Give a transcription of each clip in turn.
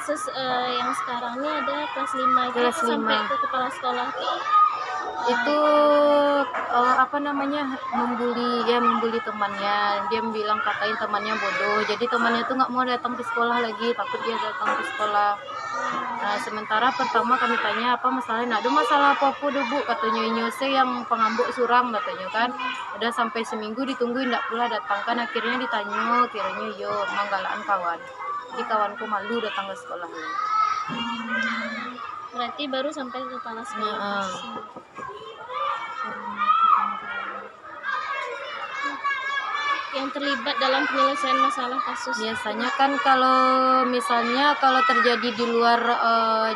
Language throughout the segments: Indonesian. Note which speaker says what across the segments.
Speaker 1: kasus yang sekarang ini ada kelas 5 itu
Speaker 2: Kelas
Speaker 1: sampai
Speaker 2: 5.
Speaker 1: ke kepala sekolah tuh
Speaker 2: Itu apa namanya, membuli temannya. Dia bilang katain temannya bodoh, jadi temannya tuh nggak mau datang ke sekolah lagi, takut dia datang ke sekolah. Nah, sementara pertama kami tanya apa masalahnya, ada masalah apa-apa deh bu, katanya nyose yang pengambuk surang katanya kan. Udah sampai seminggu ditungguin nggak pula datang kan, akhirnya ditanya kiranya yo manggalaan kawan. Jadi kawanku malu datang ke sekolah.
Speaker 1: berarti baru sampai ke kepala sekolah.
Speaker 2: Nah,
Speaker 1: Yang terlibat dalam penyelesaian masalah kasus.
Speaker 2: biasanya kan kalau misalnya kalau terjadi di luar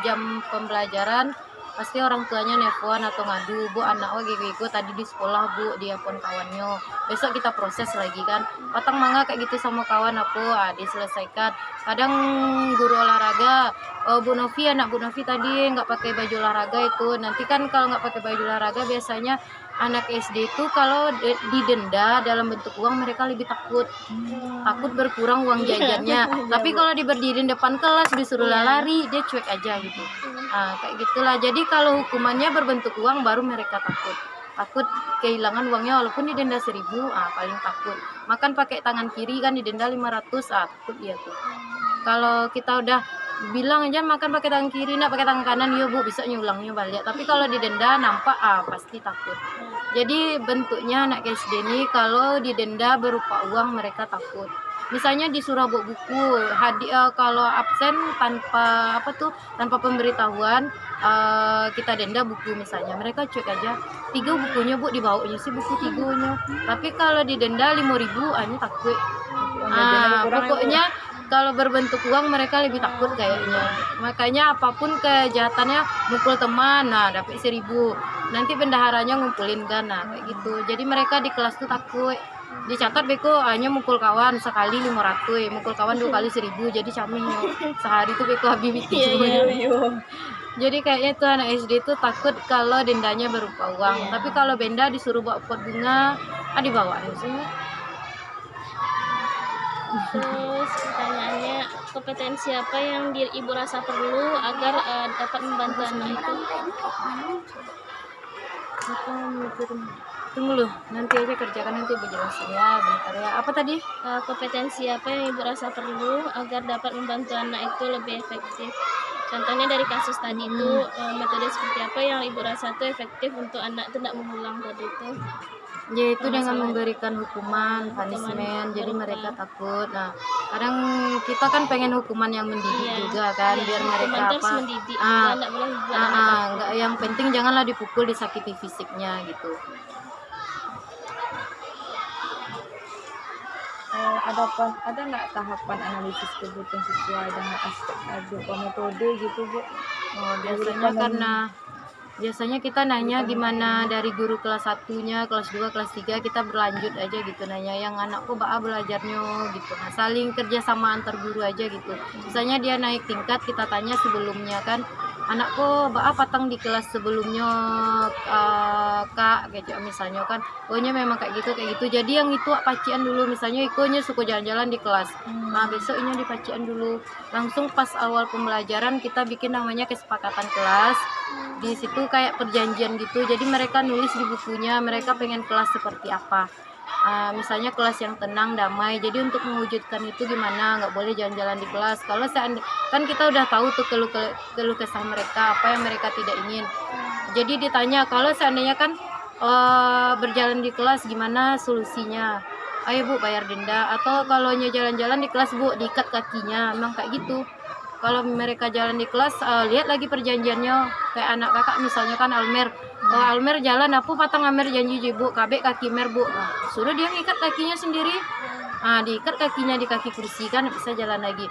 Speaker 2: jam pembelajaran, pasti orang tuanya nelpon atau ngadu, bu anak gitu tadi di sekolah bu dia pun kawannya, besok kita proses lagi kan, patang mangga kayak gitu sama kawan apa, diselesaikan. Kadang guru olahraga, Bu Novi, anak Bu Novi tadi nggak pakai baju olahraga itu, nanti kan kalau nggak pakai baju olahraga biasanya anak SD itu kalau didenda dalam bentuk uang mereka lebih takut berkurang uang jajannya. Tapi kalau diberdiriin depan kelas disuruh lari, dia cuek aja gitu. Nah, kayak gitulah. Jadi kalau hukumannya berbentuk uang baru mereka takut kehilangan uangnya, walaupun didenda 1.000, paling takut. Makan pakai tangan kiri kan didenda 500, takut dia tuh. Kalau kita udah bilang aja makan pakai tangan kiri, nak pakai tangan kanan, yo bu bisa nyulangnya balik. Tapi kalau didenda nampak pasti takut. Jadi bentuknya anak SD ini kalau didenda berupa uang mereka takut. Misalnya disuruh bawa buku, kalau absen tanpa pemberitahuan, kita denda buku misalnya, mereka cuek aja. 3 bukunya bu dibawanya sih buku 3-nya. Tapi kalau didenda 5.000, hanya takut. Pokoknya kalau berbentuk uang mereka lebih takut kayaknya. Makanya apapun kejahatannya, mukul teman, dapat 1.000. Nanti bendaharanya ngumpulin kan, kayak gitu. Jadi mereka di kelas tuh takut. Dicatat beko hanya mukul kawan sekali 500, mukul kawan 2 kali 1.000, jadi camihnya sehari tuh beko habis Jadi kayaknya tuh anak SD tuh takut kalau dendanya berupa uang. Tapi kalau benda disuruh bawa pot bunga, dibawa sih.
Speaker 1: Terus pertanyaannya, kompetensi apa yang ibu rasa perlu agar dapat membantu anak itu?
Speaker 2: Tunggu loh, nanti aja kerjakan, nanti ibu jelasin ya, bentar ya. Apa tadi?
Speaker 1: Kompetensi apa yang ibu rasa perlu agar dapat membantu anak itu lebih efektif? Contohnya dari kasus tadi itu, metode seperti apa yang ibu rasa itu efektif untuk anak itu tidak mengulang tadi itu?
Speaker 2: Yaitu dengan memberikan hukuman, punishment, jadi mereka takut. Nah, kadang kita kan pengen hukuman yang mendidik juga kan, biar mereka
Speaker 1: mendidik, nggak boleh
Speaker 2: nggak, yang penting janganlah dipukul, disakiti fisiknya gitu.
Speaker 3: Ada nggak tahapan analisis kebutuhan sesuai dengan aspek metode gitu bu?
Speaker 2: Biasanya kita nanya gimana dari guru kelas 1-nya, kelas 2, kelas 3, kita berlanjut aja gitu nanya yang anakku belajarnya gitu. Nah, saling kerja sama antar guru aja gitu. Misalnya dia naik tingkat, kita tanya sebelumnya kan, anakku patang di kelas sebelumnya kak, gitu misalnya kan. Ohnya memang kayak gitu. Jadi yang itu pacian dulu, misalnya ikonya suka jalan-jalan di kelas. Nah, besoknya dipacian dulu. Langsung pas awal pembelajaran kita bikin namanya kesepakatan kelas. Di situ kayak perjanjian gitu, jadi mereka nulis di bukunya mereka pengen kelas seperti apa. Misalnya kelas yang tenang, damai. Jadi untuk mewujudkan itu gimana, nggak boleh jalan-jalan di kelas. Kalau kan kita udah tahu tuh keluh kesah mereka, apa yang mereka tidak ingin. Jadi ditanya kalau seandainya kan berjalan di kelas gimana solusinya, ayo bu bayar denda, atau kalau jalan-jalan di kelas bu diikat kakinya, memang kayak gitu. Kalau mereka jalan di kelas, lihat lagi perjanjiannya. Kayak anak kakak misalnya kan Almer. Kalau Almer jalan, aku patang Almer janji bu, kabek kaki mer bu. Suruh dia ngikat kakinya sendiri. Diikat kakinya di kaki kursi kan bisa jalan lagi.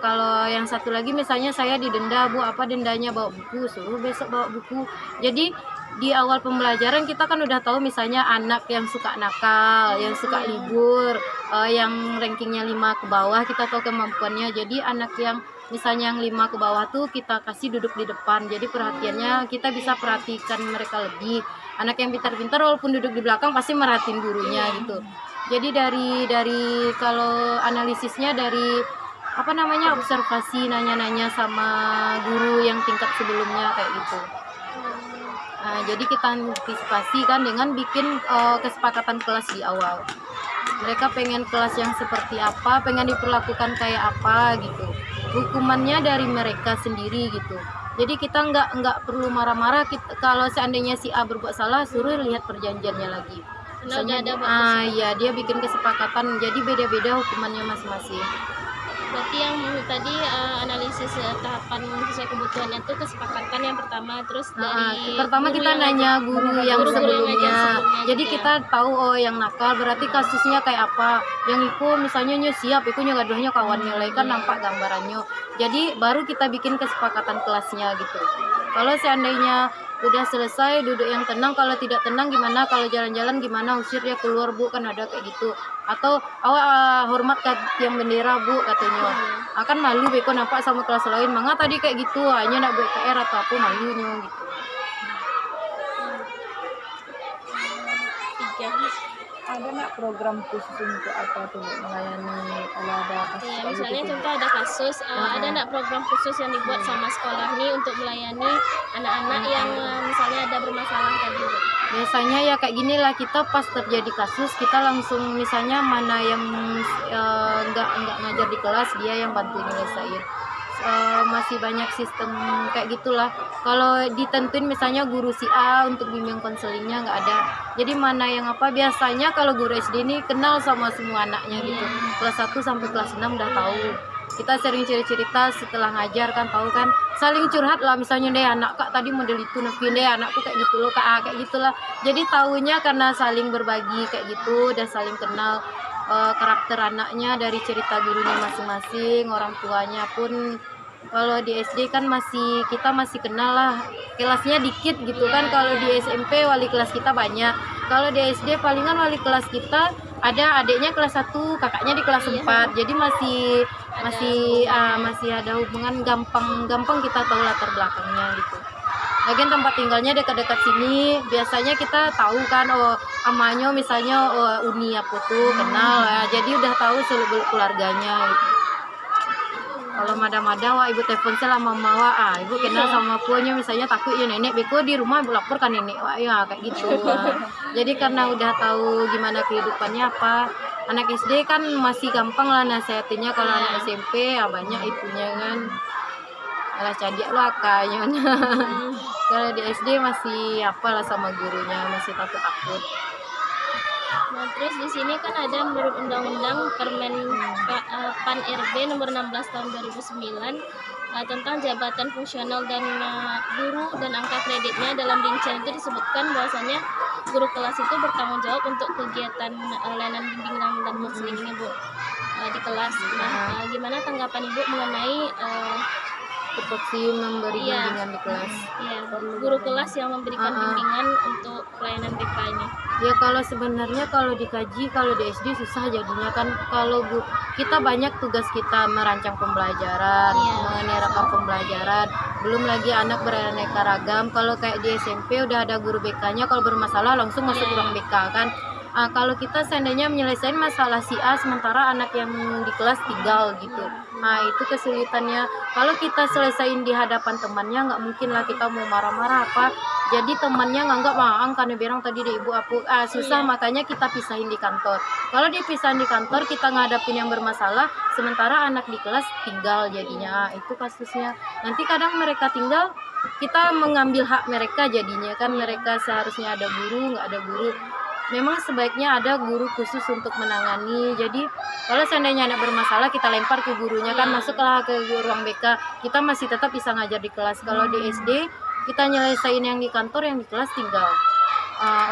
Speaker 2: Kalau yang satu lagi misalnya saya didenda bu, apa dendanya, bawa buku, suruh besok bawa buku. Jadi di awal pembelajaran kita kan udah tahu misalnya anak yang suka nakal, yang suka libur, yang rankingnya 5 ke bawah kita tahu kemampuannya. Jadi anak yang misalnya yang 5 ke bawah tuh kita kasih duduk di depan, jadi perhatiannya kita bisa perhatikan mereka lebih. Anak yang pintar-pintar walaupun duduk di belakang pasti merhatiin gurunya gitu. Jadi dari kalau analisisnya dari apa namanya, observasi, nanya-nanya sama guru yang tingkat sebelumnya kayak gitu. Nah, jadi kita antisipasi kan dengan bikin kesepakatan kelas di awal. Mereka pengen kelas yang seperti apa, pengen diperlakukan kayak apa gitu. Hukumannya dari mereka sendiri gitu. Jadi kita nggak perlu marah-marah. Kalau seandainya si A berbuat salah, suruh lihat perjanjiannya lagi.
Speaker 1: Karena udah ada
Speaker 2: Ya dia bikin kesepakatan. Jadi beda-beda hukumannya masing-masing.
Speaker 1: berarti yang tadi analisis tahapan sesuai kebutuhannya itu kesepakatan yang pertama, terus dari
Speaker 2: pertama
Speaker 1: guru
Speaker 2: kita
Speaker 1: yang
Speaker 2: nanya
Speaker 1: ngajar-
Speaker 2: guru yang
Speaker 1: guru-guru yang ngajar
Speaker 2: sebelumnya.
Speaker 1: sebelumnya
Speaker 2: Jadi
Speaker 1: gitu ya.
Speaker 2: kita tahu oh yang nakal berarti kasusnya kayak apa. Yang iku misalnya nyo siap iku nyo gaduhnya kawan nilai kan nampak gambarannya. Jadi baru kita bikin kesepakatan kelasnya gitu. Kalau seandainya udah selesai duduk yang tenang, kalau tidak tenang gimana, kalau jalan-jalan gimana, usir dia keluar bu, kan ada kayak gitu. Atau awak hormat ke tiang bendera bu katanya. Akan malu beko nampak sama kelas lain, manga tadi kayak gitu hanya nak buat PR atau apa malunya gitu.
Speaker 1: Tiga.
Speaker 3: Ada nggak program khusus untuk apa tuh Bu, melayani kalau ada kasus
Speaker 1: Ya,
Speaker 3: kayak
Speaker 1: misalnya
Speaker 3: gitu?
Speaker 1: contoh ada kasus, ada nggak program khusus yang dibuat sama sekolah nih untuk melayani anak-anak yang misalnya ada bermasalah tadi, Bu?
Speaker 2: Biasanya ya kayak gini lah, kita pas terjadi kasus kita langsung misalnya mana yang nggak ngajar di kelas dia yang bantu nyelesain. Masih banyak sistem kayak gitulah. Kalau ditentuin misalnya guru si A untuk bimbing konselingnya nggak ada. Jadi mana yang apa, biasanya kalau guru SD ini kenal sama semua anaknya gitu. Kelas 1 sampai kelas 6 udah tahu. Kita sering cerita setelah ngajar kan, tahu kan, saling curhat lah misalnya deh anak kak tadi model itu nepin deh anakku kayak gitu loh kak, kayak gitulah. Jadi tahunya karena saling berbagi kayak gitu dan saling kenal karakter anaknya dari cerita gurunya masing-masing, orang tuanya pun. Kalau di SD kan kita masih kenal lah, kelasnya dikit gitu kan. Kalau di SMP wali kelas kita banyak. Kalau di SD palingan wali kelas kita ada adiknya kelas 1, kakaknya di kelas 4. Jadi masih ada hubungan, gampang kita tahu latar belakangnya gitu. Lagian tempat tinggalnya dekat-dekat sini, biasanya kita tahu kan, oh amanyo misalnya Uni apa tuh kenal ya, jadi udah tahu seluk-beluk keluarganya gitu. Kalau mada-mada wah ibu telepon selama mawa ibu kenal sama punya misalnya takut ya nenek beko di rumah ibu lapor kan nenek wah ya kayak gitu. Jadi karena udah tahu gimana kehidupannya apa, anak SD kan masih gampang lah nasihatinnya. Kalau anak SMP ya banyak itunya kan, alah cadik lah kayaknya. Kalau di SD masih apalah sama gurunya, masih takut-takut.
Speaker 1: Nah, terus di sini kan ada menurut Undang-Undang Pan RB nomor 16 tahun 2009 tentang jabatan fungsional dan guru dan angka kreditnya. Dalam rincian itu disebutkan bahwasanya guru kelas itu bertanggung jawab untuk kegiatan layanan bimbingan dan konseling ini Bu di kelas. Nah, gimana tanggapan Ibu mengenai
Speaker 2: Tupoksi memberi bimbingan di kelas.
Speaker 1: guru kelas yang memberikan bimbingan untuk pelayanan BK ini?
Speaker 2: Ya kalau sebenarnya kalau dikaji, kalau di SD susah jadinya kan. Kalau kita banyak tugas kita merancang pembelajaran, menerapan pembelajaran, belum lagi anak beraneka ragam. Kalau kayak di SMP udah ada guru BK-nya, kalau bermasalah langsung masuk ruang BK kan. Kalau kita seandainya menyelesaikan masalah si A sementara anak yang di kelas tinggal gitu, itu kesulitannya. Kalau kita selesaiin di hadapan temannya nggak mungkin lah kita mau marah-marah apa. Jadi temannya nganggap karena bilang tadi deh ibu aku susah, makanya kita pisahin di kantor. Kalau dipisahin di kantor kita ngadapin yang bermasalah, sementara anak di kelas tinggal jadinya. Itu kasusnya. Nanti kadang mereka tinggal, kita mengambil hak mereka jadinya kan. Mereka seharusnya ada guru, nggak ada guru. Memang sebaiknya ada guru khusus untuk menangani. Jadi kalau seandainya anak bermasalah kita lempar ke gurunya kan, masuklah ke ruang BK. Kita masih tetap bisa ngajar di kelas. Kalau di SD kita nyelesain yang di kantor, yang di kelas tinggal.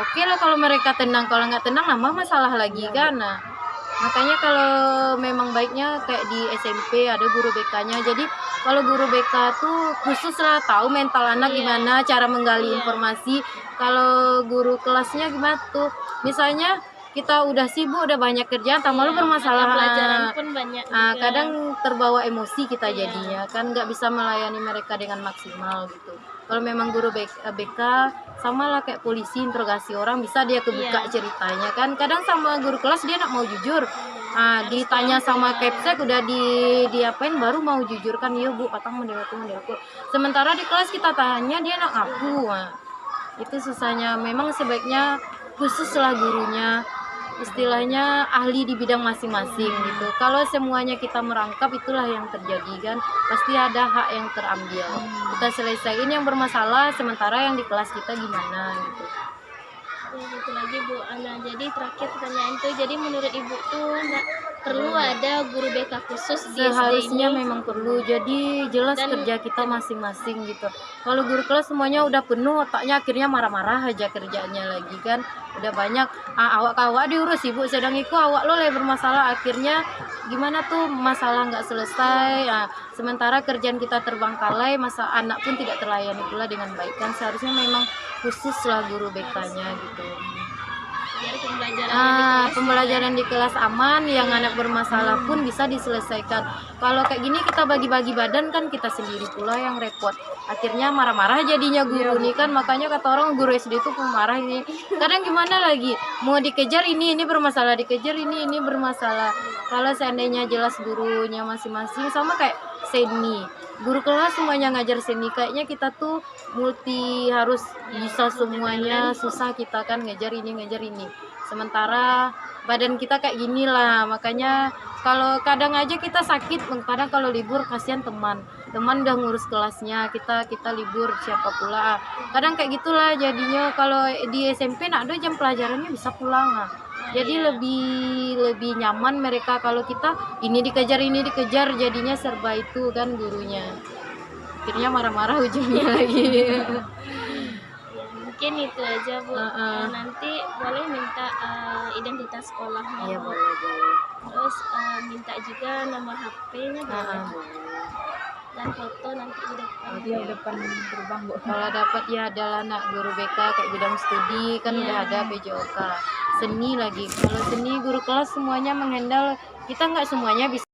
Speaker 2: Oke lah kalau mereka tenang. Kalau nggak tenang nambah masalah lagi kan. Nah, makanya kalau memang baiknya kayak di SMP ada guru BK-nya. Jadi kalau guru BK tuh khusus lah tahu mental anak gimana, cara menggali informasi. Kalau guru kelasnya gimana tuh, misalnya kita udah sibuk, udah banyak kerjaan, tambah lu bermasalah,
Speaker 1: pelajaran pun banyak juga.
Speaker 2: kadang terbawa emosi kita jadinya kan, nggak bisa melayani mereka dengan maksimal gitu. Kalau memang guru BK sama lah kayak polisi interogasi orang, bisa dia kebuka ceritanya kan. Kadang sama guru kelas dia nak mau jujur, ditanya sama Kepsek udah diapain baru mau jujur kan, iya Bu patang model aku. Sementara di kelas kita tanya dia nak ngaku. Itu susahnya, memang sebaiknya khusus lah gurunya, istilahnya ahli di bidang masing-masing gitu. Kalau semuanya kita merangkap itulah yang terjadi kan, pasti ada hak yang terambil. Kita selesaiin yang bermasalah, sementara yang di kelas kita gimana gitu.
Speaker 1: Ya gitu lagi Bu Ana, jadi terakhir pertanyaan tuh, jadi menurut Ibu tuh nggak perlu ada guru BK khusus di SD
Speaker 2: Seharusnya
Speaker 1: ini?
Speaker 2: memang perlu, jadi jelas
Speaker 1: Dan-
Speaker 2: kerja kita masing-masing gitu. Kalau guru kelas semuanya udah penuh otaknya, akhirnya marah-marah aja kerjanya lagi kan. Udah banyak awak diurus ibu, sedang itu awak lo yang bermasalah, akhirnya gimana tuh masalah nggak selesai. Sementara kerjaan kita terbengkalai, masa anak pun tidak terlayani pula dengan baik kan. Seharusnya memang khusus lah guru BK-nya gitu.
Speaker 1: Biar pembelajaran di kelas
Speaker 2: Pembelajaran di kelas aman, yang anak bermasalah pun bisa diselesaikan. Kalau kayak gini kita bagi-bagi badan kan kita sendiri pula yang repot. Akhirnya marah-marah jadinya guru nih kan, makanya kata orang guru SD itu pemarah ini. Kadang gimana lagi, mau dikejar ini bermasalah, dikejar ini bermasalah. Kalau seandainya jelas gurunya masing-masing, sama kayak seni. Guru kelas semuanya ngajar seni, kayaknya kita tuh multi harus bisa semuanya, susah kita kan ngajar ini. Sementara badan kita kayak gini lah, makanya kalau kadang aja kita sakit, kadang kalau libur kasihan teman udah ngurus kelasnya, kita libur siapa pula. Kadang kayak gitulah jadinya. Kalau di SMP nak ada jam pelajarannya bisa pulang. Jadi lebih nyaman mereka. Kalau kita ini dikejar jadinya serba itu kan gurunya. Akhirnya marah-marah ujungnya lagi.
Speaker 1: Ya, mungkin itu aja Bu. Nanti boleh minta identitas sekolahnya
Speaker 2: Iya
Speaker 1: Bu.
Speaker 2: boleh.
Speaker 1: Terus minta juga nomor HP-nya boleh.
Speaker 2: Boleh.
Speaker 1: Dan foto nanti di depan.
Speaker 3: Dia depan gerbang Bu.
Speaker 2: Kalau dapat ya adalah anak guru BK kayak bidang studi kan udah ada PJOK. Seni lagi. Kalau seni guru kelas semuanya menghandle, kita nggak semuanya bisa.